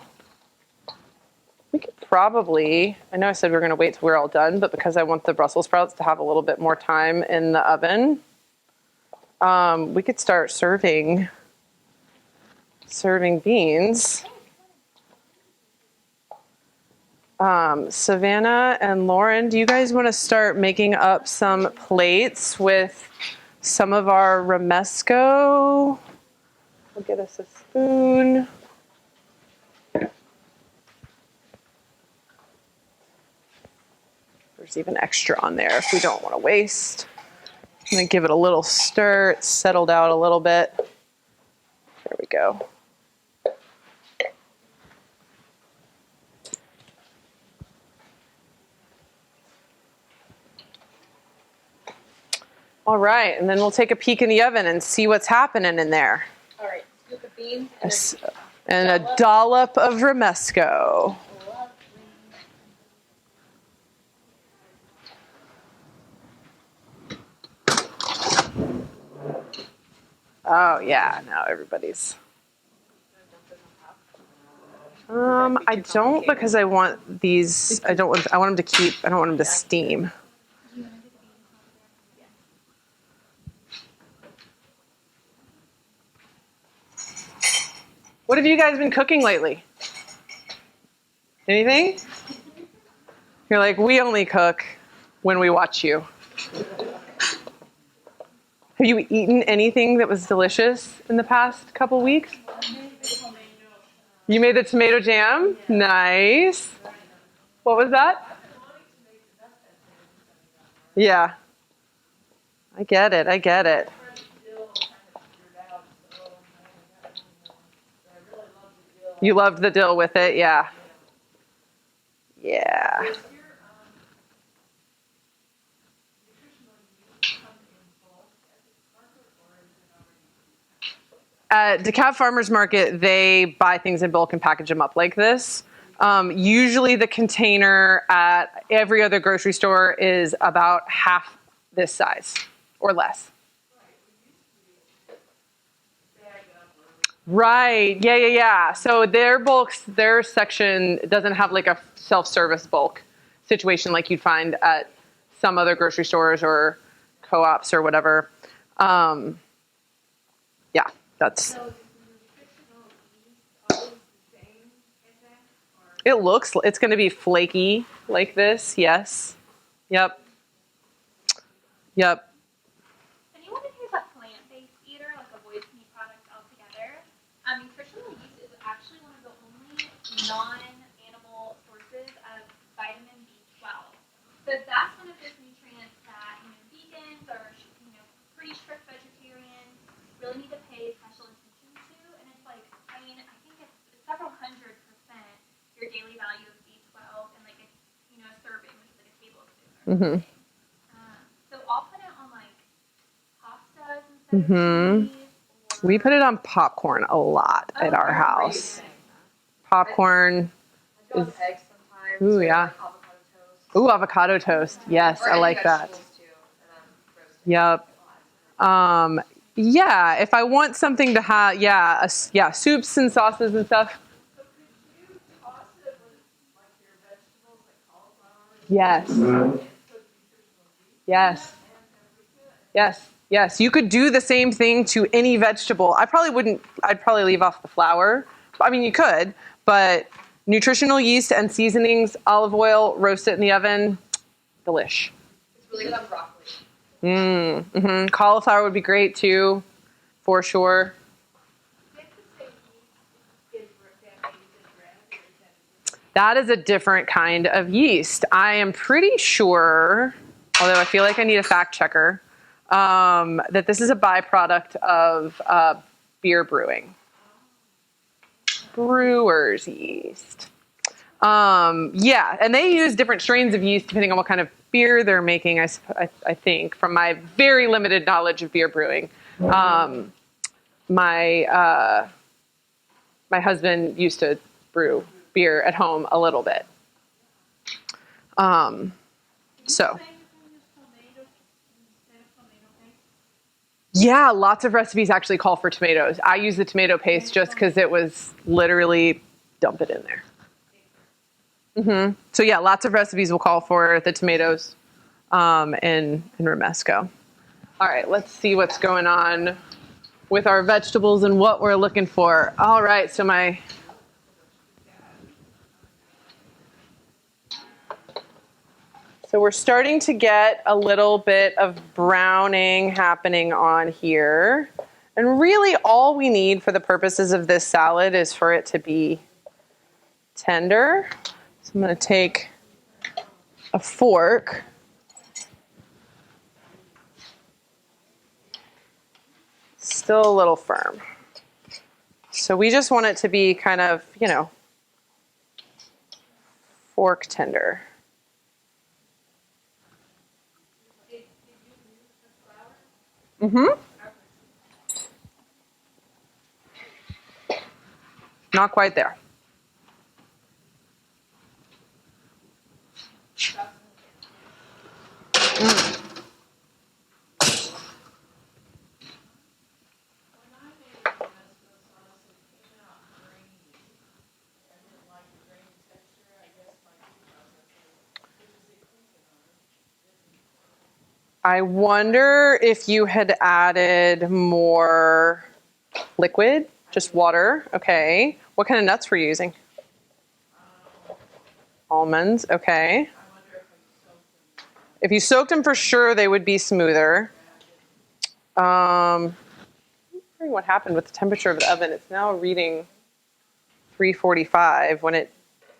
we could probably, I know I said we were going to wait till we're all done, but because I want the Brussels sprouts to have a little bit more time in the oven, we could start serving beans. Savannah and Lauren, do you guys want to start making up some plates with some of our romesco? We'll get us a spoon. There's even extra on there if we don't want to waste. I'm going to give it a little stir. It's settled out a little bit. There we go. All right, and then we'll take a peek in the oven and see what's happening in there. All right, scoop of beans And a dollop of romesco. Oh yeah, now everybody's. I don't, because I want these. I want them to keep. I don't want them to steam. What have you guys been cooking lately? Anything? You're like, we only cook when we watch you. Have you eaten anything that was delicious in the past couple weeks? You made the tomato jam? Nice. What was that? Yeah. I get it. I get it. You loved the dill with it, yeah. Yeah. At DeKalb Farmers Market, they buy things in bulk and package them up like this. Usually the container at every other grocery store is about half this size or less. Right, yeah. So their section doesn't have like a self-service bulk situation like you'd find at some other grocery stores or co-ops or whatever. Yeah, that's. It's going to be flaky like this, yes. Yep. Anyone who's a plant-based eater, like avoids meat products altogether, nutritional yeast is actually one of the only non-animal sources of vitamin B12. So that's one of those nutrients that vegans or pretty strict vegetarians really need to pay special attention to. And it's like, I think it's several 100% your daily value of B12 and like a serving, which is like a tablespoon. So I'll put it on like pastas instead of cheese. We put it on popcorn a lot at our house. Popcorn. Eggs sometimes. Ooh, yeah. Ooh, avocado toast. Yes, I like that. Yep. Yeah, if I want something to have, yeah, yeah, soups and sauces and stuff. So could you toss it with like your vegetables like cauliflower? Yes. Yes. Yes. Yes. You could do the same thing to any vegetable. I probably wouldn't, I'd probably leave off the flour. I mean, you could, but nutritional yeast and seasonings, olive oil, roast it in the oven. Delish. It's really good on broccoli. Cauliflower would be great too, for sure. That is a different kind of yeast. I am pretty sure, although I feel like I need a fact checker, that this is a byproduct of beer brewing. Brewer's yeast. Yeah, and they use different strains of yeast depending on what kind of beer they're making, I think, from my very limited knowledge of beer brewing. My husband used to brew beer at home a little bit. So. Yeah, lots of recipes actually call for tomatoes. I use the tomato paste just because it was literally dump it in there. So yeah, lots of recipes will call for the tomatoes in Romesco. All right, let's see what's going on with our vegetables and what we're looking for. All right, so we're starting to get a little bit of browning happening on here. And really all we need for the purposes of this salad is for it to be tender. So I'm going to take a fork. Still a little firm. So we just want it to be kind of, fork tender. Not quite there. I wonder if you had added more liquid, just water. Okay. What kind of nuts were you using? Almonds. Okay. If you soaked them for sure, they would be smoother. I'm wondering what happened with the temperature of the oven. It's now reading 345 when it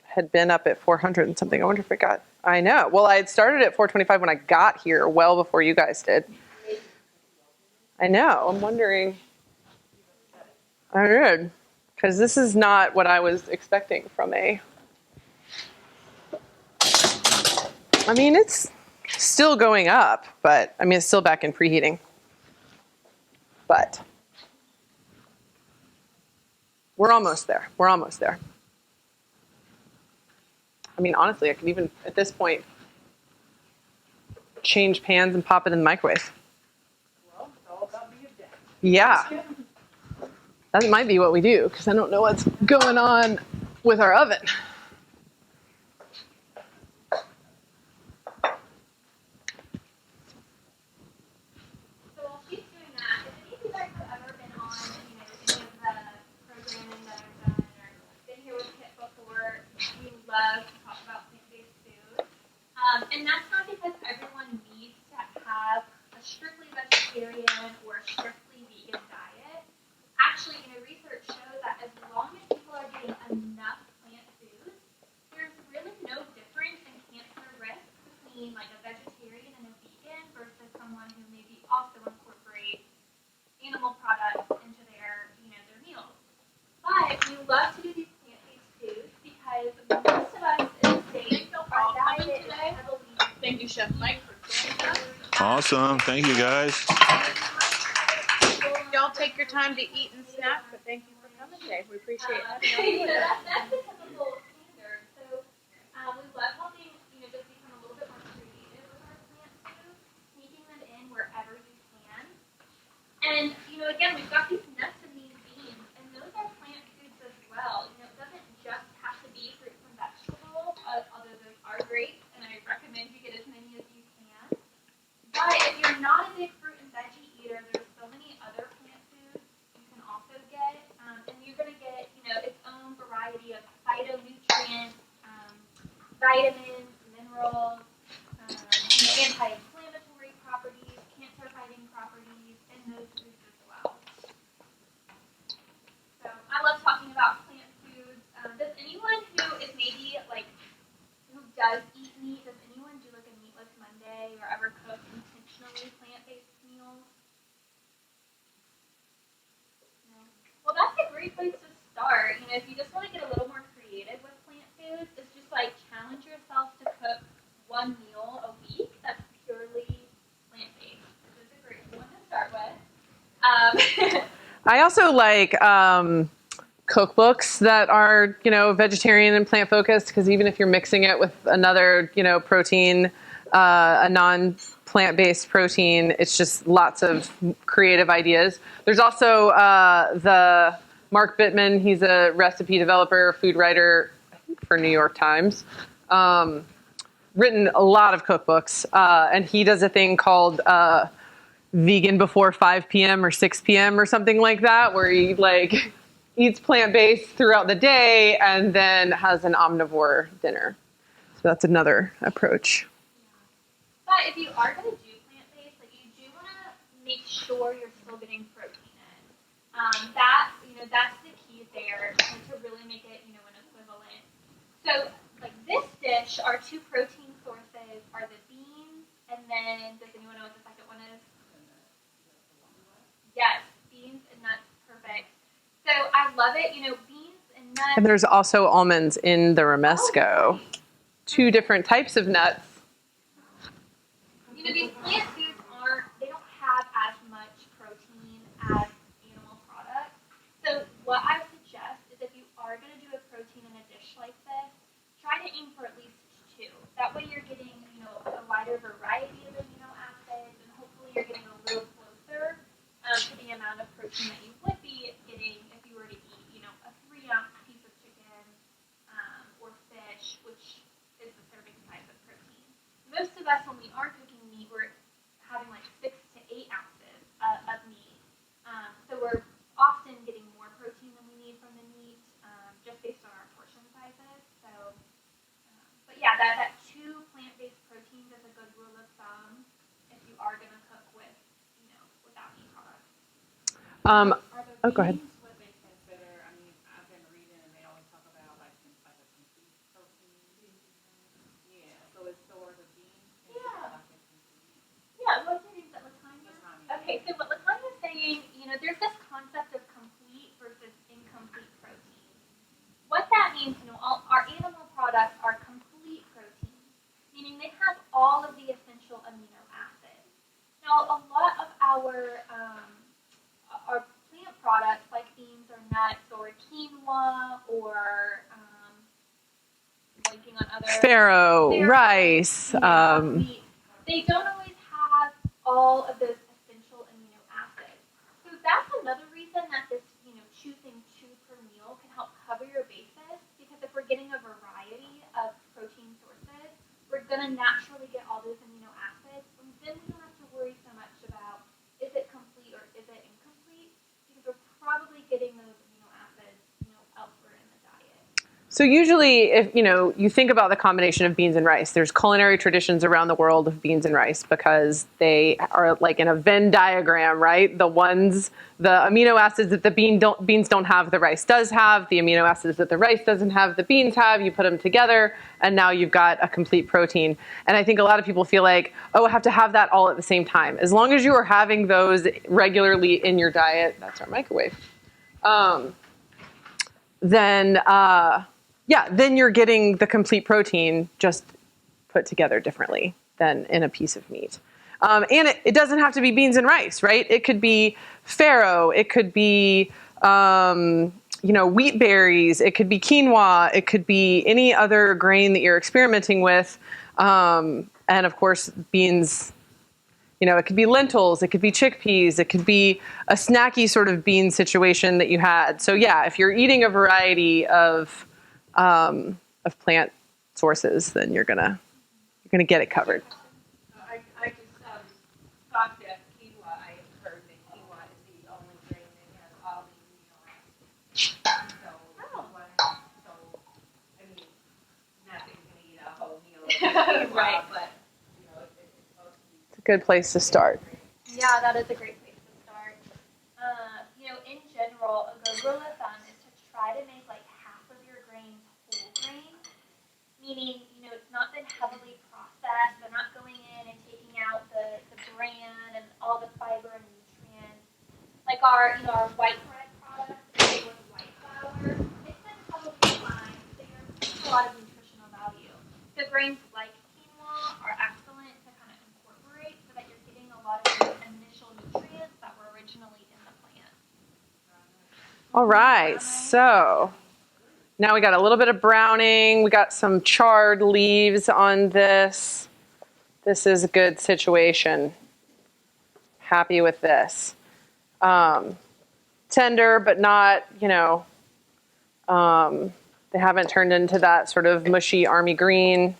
had been up at 400 and something. I wonder if it got, I know. Well, I had started at 425 when I got here, well before you guys did. I know. I'm wondering. I did. Because this is not what I was expecting from a. I mean, it's still going up, but I mean, it's still back in preheating. But we're almost there. We're almost there. I mean, honestly, I could even, at this point, change pans and pop it in the microwave. Well, it's all about being done. Yeah. That might be what we do, because I don't know what's going on with our oven. So while she's doing that, if any of you guys have ever been on, any of the programming that I've done or been here with Kit before, we love to talk about plant-based food. And that's not because everyone needs to have a strictly vegetarian or strictly vegan diet. Actually, research shows that as long as people are getting enough plant foods, there's really no difference in cancer risk between like a vegetarian and a vegan versus someone who maybe also incorporates animal products into their, their meals. But we love to do these plant-based foods because most of us in the States, our diet is heavily. Thank you, Chef Mike, for joining us. Awesome. Thank you, guys. Don't take your time to eat and snack, but thank you for coming today. We appreciate it. That's the typical standard. So we love helping, just become a little bit more creative with our plant foods, sneaking them in wherever you can. And, recommend you get as many as you can. But if you're not a big fruit and veggie eater, there's so many other plant foods you can also get, and you're going to get, its own variety of phytonutrients, vitamins, minerals, anti-inflammatory properties, cancer-fighting properties in those foods as well. So I love talking about plant foods. Does anyone who is maybe who does eat meat, does anyone do a meatless Monday or ever cook intentionally plant-based meals? No. Well, that's a great place to start. If you just want to get a little more creative with plant foods, it's just challenge yourself to cook one meal a week that's purely plant-based, which is a great one to start with. I also like cookbooks that are, vegetarian and plant focused, because even if you're mixing it with another, protein, a non-plant-based protein, it's just lots of creative ideas. There's also the Mark Bittman. He's a recipe developer, food writer, I think for New York Times. Written a lot of cookbooks, and he does a thing called vegan before 5 p.m. or 6 p.m. or something like that, where he eats plant-based throughout the day and then has an omnivore dinner. So that's another approach. But if you are going to do plant-based, you do want to make sure you're still getting protein in. That's the key there to really make it, an equivalent. So, this dish, our two protein sources are the beans, and then, does anyone know what the second one is? Yes, beans and nuts, perfect. So I love it, beans and nuts. And there's also almonds in the romesco. Two different types of nuts. These plant foods they don't have as much protein as animal products. So what I would suggest is if you are going to do a protein in a dish like this, try to aim for at least 2. That way you're getting, a wider variety of amino acids, and hopefully you're getting a little closer to the amount of protein that you would be getting if you were to eat, a 3-ounce piece of chicken or fish, which is the serving size of protein. Most of us, when we are cooking meat, we're having 6 to 8 ounces of meat. So we're often getting more protein than we need from the meat, just based on our portion sizes. So, but yeah, that 2 plant-based proteins is a good rule of thumb if you are going to cook with, without meat products. Go ahead. What they consider, I've been reading and they always talk about some type of complete protein. Yeah, so it's sort of beans. Yeah. Yeah, what is that, Latanya? Okay, so what Latanya is saying, there's this concept of complete versus incomplete protein. What that means, our animal products are complete protein, meaning they have all of the essential amino acids. Now, a lot of our plant products, like beans or nuts or quinoa or blanking on other Farro, rice. They don't always have all of those essential amino acids. So that's another reason that this, choosing 2 per meal can help cover your bases, because if we're getting a variety of protein sources, we're going to naturally get all those amino acids, and then we don't have to worry so much about is it complete or is it incomplete, because we're probably getting those amino acids, elsewhere in the diet. So usually, if you think about the combination of beans and rice, there's culinary traditions around the world of beans and rice because they are in a Venn diagram, right? The amino acids that the beans don't have, the rice does have. The amino acids that the rice doesn't have, the beans have. You put them together, and now you've got a complete protein. And I think a lot of people feel I have to have that all at the same time. As long as you are having those regularly in your diet, that's our microwave. Then you're getting the complete protein, just put together differently than in a piece of meat. And it doesn't have to be beans and rice, right? It could be farro, it could be wheat berries, it could be quinoa, it could be any other grain that you're experimenting with. And of course, beans, it could be lentils, it could be chickpeas, it could be a snacky sort of bean situation that you had. So yeah, if you're eating a variety of plant sources, then you're gonna you're going to get it covered. I just thought that quinoa, I heard that quinoa is the only grain that has all the meals. So, I mean, not that you're going to eat a whole meal of quinoa, Right. but, it's supposed to be. It's a good place to start. Yeah, that is a great place to start. In general, a good rule of thumb is to try to make like half of your grains whole grain, meaning, it's not been heavily processed. They're not going in and taking out the bran and all the fiber and nutrients. Like our white bread products made with white flour, it's been probably fine. There's a lot of nutritional value. The grains like quinoa are excellent to kind of incorporate so that you're getting a lot of the initial nutrients that were originally in the plant. All right, so now we got a little bit of browning. We got some charred leaves on this. This is a good situation. Happy with this. Tender, but not, they haven't turned into that sort of mushy army green.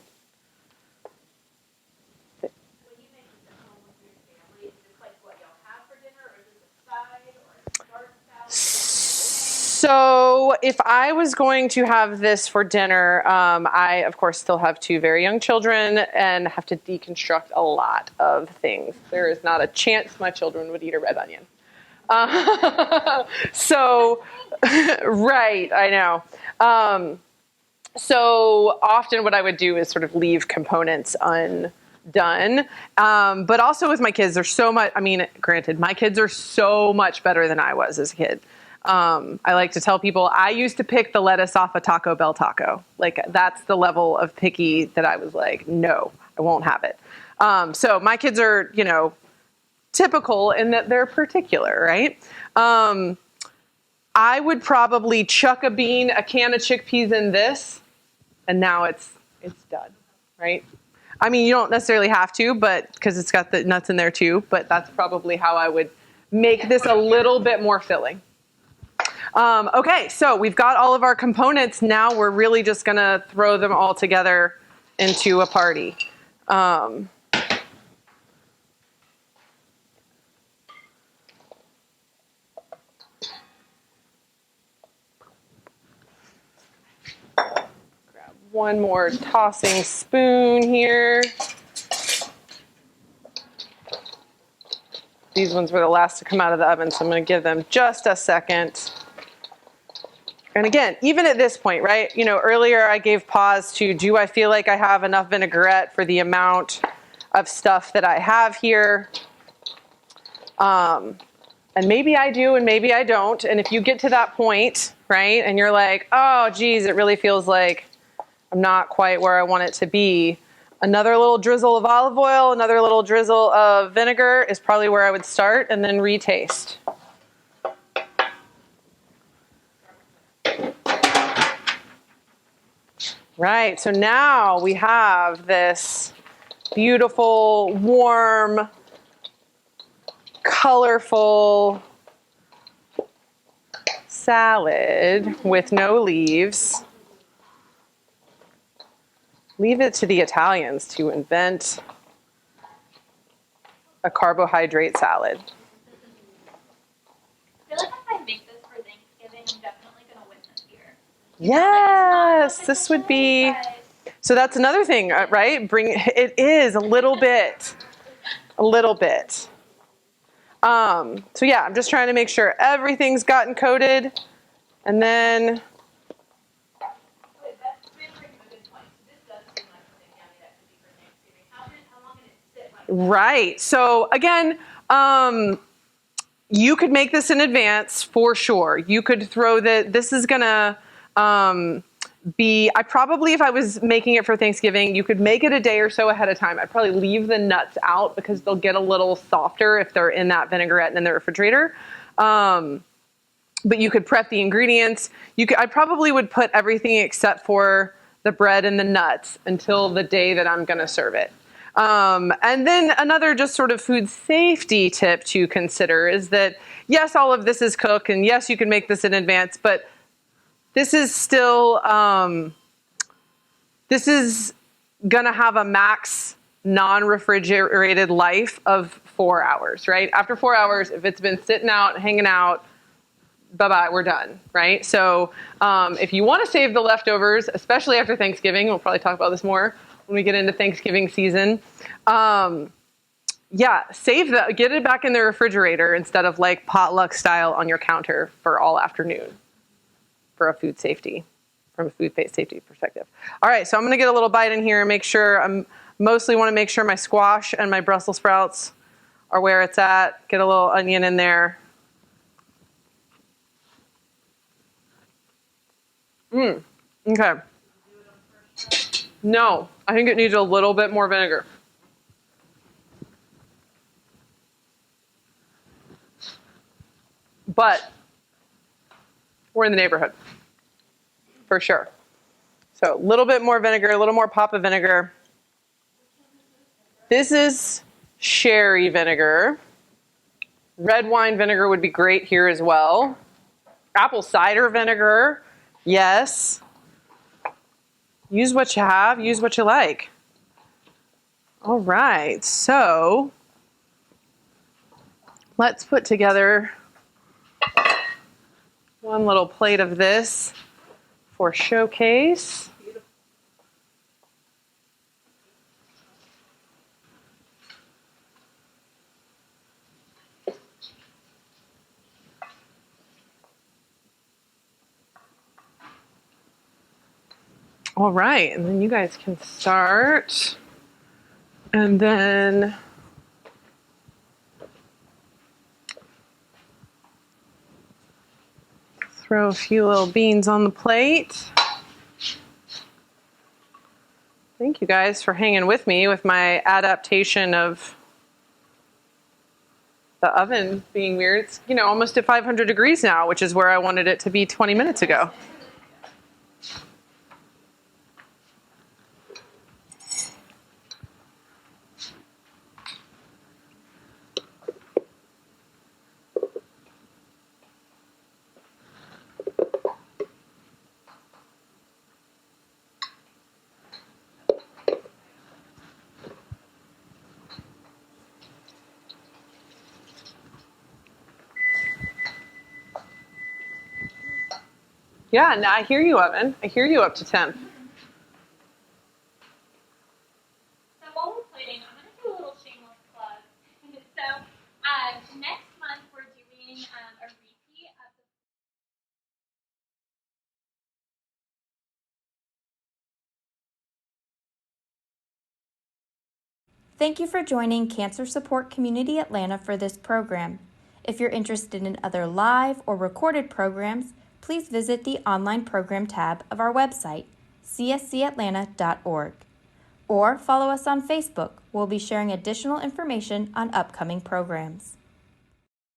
When you make this at home with your family, is this like what y'all have for dinner, or is this a side, or a garden salad? So if I was going to have this for dinner, I, of course, still have 2 very young children and have to deconstruct a lot of things. There is not a chance my children would eat a red onion. So, right, I know. So often what I would do is sort of leave components undone. But also with my kids, there's so much, granted, my kids are so much better than I was as a kid. I like to tell people I used to pick the lettuce off a Taco Bell taco. Like that's the level of picky that I was like, no, I won't have it. So my kids are, typical in that they're particular, right? I would probably chuck a can of chickpeas in this, and now it's done, right? You don't necessarily have to, but because it's got the nuts in there too, but that's probably how I would make this a little bit more filling. Okay, so we've got all of our components. Now we're really just going to throw them all together into a party. Grab one more tossing spoon here. These ones were the last to come out of the oven, so I'm going to give them just a second. And again, even at this point, right, earlier I gave pause to, do I feel like I have enough vinaigrette for the amount of stuff that I have here? And maybe I do and maybe I don't. And if you get to that point, right, and you're like, oh, geez, it really feels like I'm not quite where I want it to be, another little drizzle of olive oil, another little drizzle of vinegar is probably where I would start, and then retaste. Right, so now we have this beautiful, warm, colorful salad with no leaves. Leave it to the Italians to invent a carbohydrate salad. I feel like if I make this for Thanksgiving, I'm definitely going to win this year. Yes, this would be. So that's another thing, right? It is a little bit. So yeah, I'm just trying to make sure everything's gotten coated, and then. Right. So again, you could make this in advance for sure. You could throw this is gonna I probably, if I was making it for Thanksgiving, you could make it a day or so ahead of time. I'd probably leave the nuts out because they'll get a little softer if they're in that vinaigrette and in the refrigerator. But you could prep the ingredients. I probably would put everything except for the bread and the nuts until the day that I'm going to serve it. And then another just sort of food safety tip to consider is that, yes, all of this is cooked, and yes, you can make this in advance, but this is still, this is gonna have a max non-refrigerated life of 4 hours, right? After 4 hours, if it's been sitting out, hanging out, bye-bye, we're done, right? So if you want to save the leftovers, especially after Thanksgiving, we'll probably talk about this more when we get into Thanksgiving season. Get it back in the refrigerator instead of like potluck style on your counter for all afternoon from a food safety perspective. All right, so I'm gonna get a little bite in here and make sure mostly want to make sure my squash and my Brussels sprouts are where it's at. Get a little onion in there. Okay. No, I think it needs a little bit more vinegar. But we're in the neighborhood, for sure. So a little bit more vinegar, a little more pop of vinegar. This is sherry vinegar. Red wine vinegar would be great here as well. Apple cider vinegar, yes. Use what you have, use what you like. All right, so let's put together one little plate of this for showcase. All right, and then you guys can start. And then throw a few little beans on the plate. Thank you guys for hanging with me with my adaptation of the oven being weird. It's, almost at 500 degrees now, which is where I wanted it to be 20 minutes ago. Yeah, no, I hear you, Evan. I hear you up to temp. So while we're plating, I'm going to do a little shameless plug. So next month we're doing a repeat of the Thank you for joining Cancer Support Community Atlanta for this program. If you're interested in other live or recorded programs, please visit the online program tab of our website, cscatlanta.org, or follow us on Facebook. We'll be sharing additional information on upcoming programs.